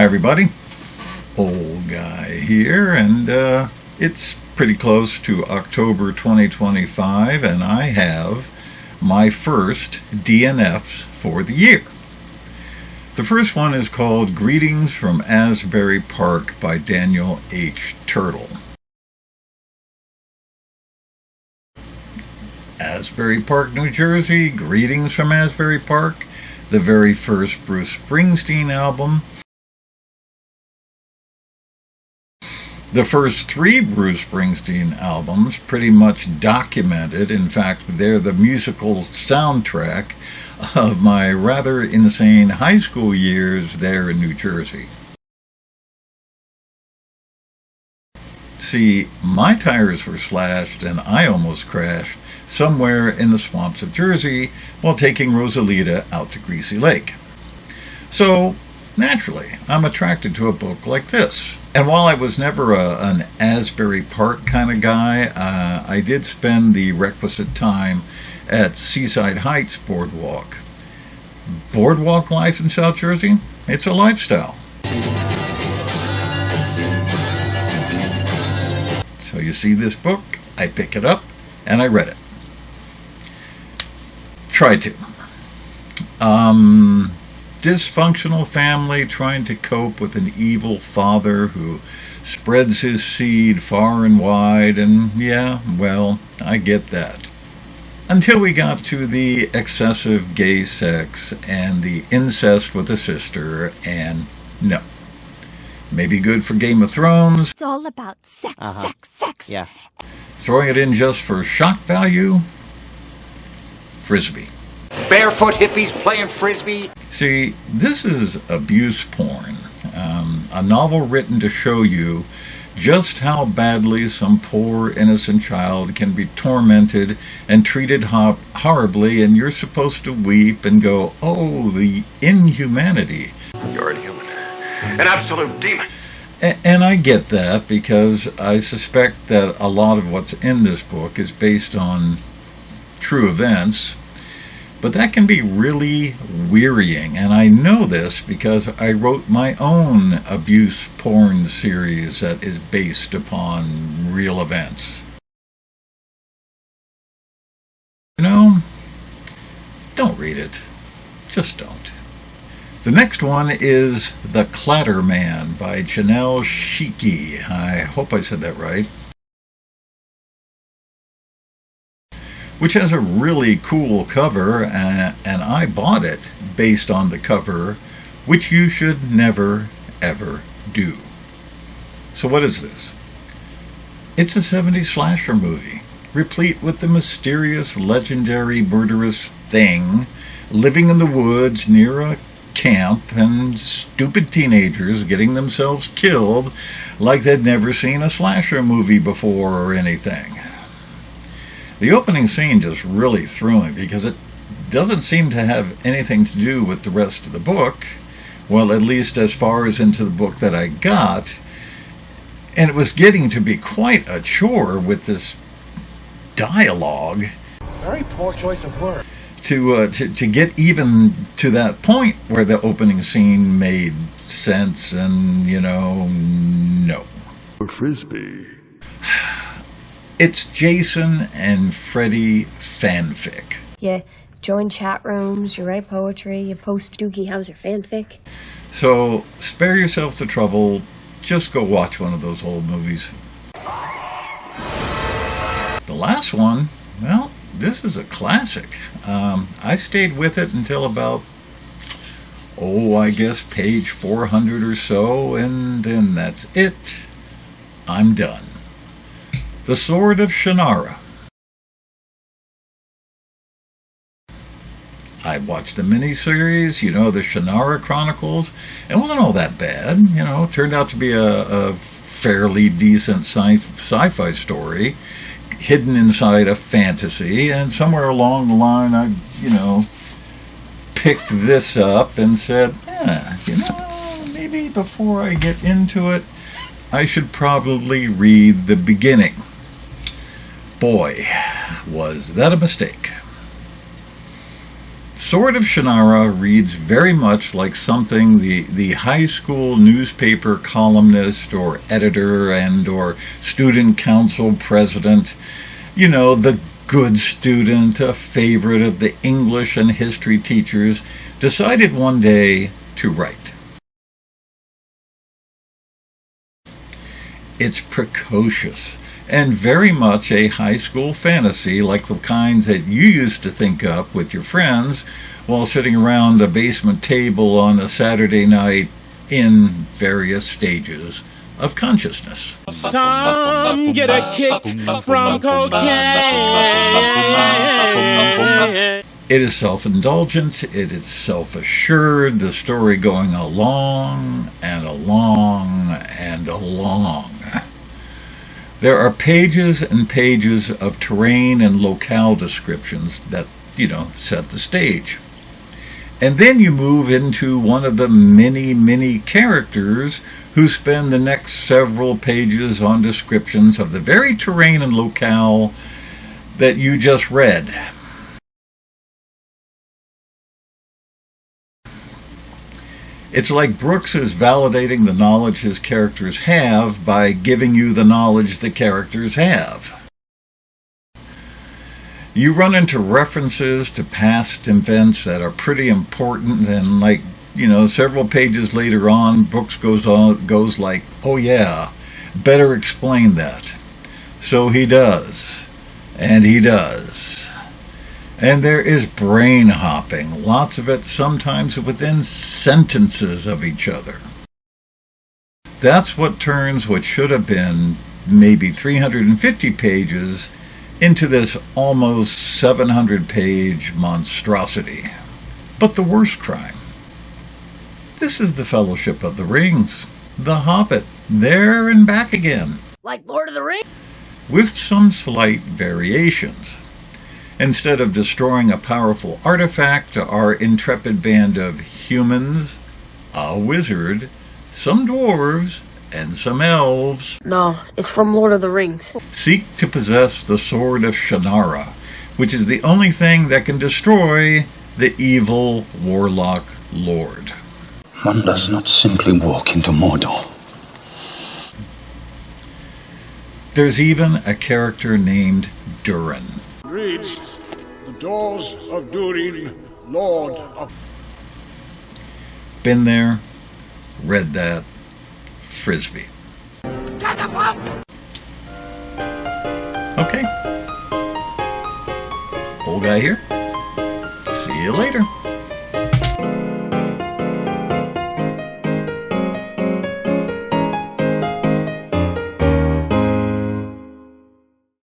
Hi everybody, old guy here, and it's pretty close to October 2025, and I have my first DNFs for the year. The first one is called Greetings from Asbury Park by Daniel H. Turtle. Asbury Park, New Jersey, Greetings from Asbury Park, the very first Bruce Springsteen album. The first three Bruce Springsteen albums pretty much documented. In fact, they're the musical soundtrack of my rather insane high school years there in New Jersey. See, my tires were slashed and I almost crashed somewhere in the swamps of Jersey while taking Rosalita out to Greasy Lake. So, naturally, I'm attracted to a book like this. And while I was never an Asbury Park kind of guy, I did spend the requisite time at Seaside Heights Boardwalk. Boardwalk life in South Jersey? It's a lifestyle. So you see this book, I pick it up, and I read it. Tried to. Dysfunctional family trying to cope with an evil father who spreads his seed far and wide, and yeah, well, I get that. Until we got to the excessive gay sex and the incest with a sister, and no. Maybe good for Game of Thrones. It's all about sex, sex. Yeah. Throwing it in just for shock value? Frisbee. Barefoot hippies playing Frisbee. See, this is abuse porn. A novel written to show you just how badly some poor innocent child can be tormented and treated horribly, and you're supposed to weep and go, oh, the inhumanity. You're inhuman. An absolute demon. And I get that, because I suspect that a lot of what's in this book is based on true events. But that can be really wearying, and I know this because I wrote my own abuse porn series that is based upon real events. You know, don't read it. Just don't. The next one is The Clatterman by Janelle Shiki. I hope I said that right. Which has a really cool cover, and I bought it based on the cover, which you should never, ever do. So what is this? It's a 70s slasher movie, replete with the mysterious, legendary, murderous thing living in the woods near a camp, and stupid teenagers getting themselves killed like they'd never seen a slasher movie before or anything. The opening scene just really threw me because it doesn't seem to have anything to do with the rest of the book. Well, at least as far as into the book that I got. And it was getting to be quite a chore with this dialogue. Very poor choice of words. To get even to that point where the opening scene made sense, and, you know, no. Frisbee. It's Jason and Freddy fanfic. You join chat rooms, you write poetry, you post Doogie Howser fanfic. So spare yourself the trouble, just go watch one of those old movies. The last one, well, this is a classic. I stayed with it until about, I guess page 400 or so, and then that's it. I'm done. The Sword of Shannara. I watched the miniseries, the Shannara Chronicles. It wasn't all that bad, It turned out to be a fairly decent sci-fi story, hidden inside a fantasy, and somewhere along the line I, picked this up and said, maybe before I get into it, I should probably read the beginning. Boy, was that a mistake. Sword of Shannara reads very much like something the high school newspaper columnist or editor and or student council president, you know, the good student, a favorite of the English and history teachers, decided one day to write. It's precocious and very much a high school fantasy like the kinds that you used to think up with your friends while sitting around a basement table on a Saturday night in various stages of consciousness. Some get a kick from cocaine. It is self-indulgent, it is self-assured, the story going along and along and along. There are pages and pages of terrain and locale descriptions that, you know, set the stage. And then you move into one of the many characters who spend the next several pages on descriptions of the very terrain and locale that you just read. It's like Brooks is validating the knowledge his characters have by giving you the knowledge the characters have. You run into references to past events that are pretty important, and like, you know, several pages later on, Brooks goes like, oh yeah, better explain that. So he does, and he does. And there is brain hopping, lots of it sometimes within sentences of each other. That's what turns what should have been maybe 350 pages into this almost 700-page monstrosity. But the worst crime. This is the Fellowship of the Rings, The Hobbit, there and back again. Like Lord of the Rings? With some slight variations. Instead of destroying a powerful artifact, our intrepid band of humans, a wizard, some dwarves, and some elves No, it's from Lord of the Rings. seek to possess the Sword of Shannara, which is the only thing that can destroy the evil warlock lord. One does not simply walk into Mordor. There's even a character named Durin. Reads the doors of Durin, Lord of... Been there, read that, Frisbee. Okay. Old guy here. See you later.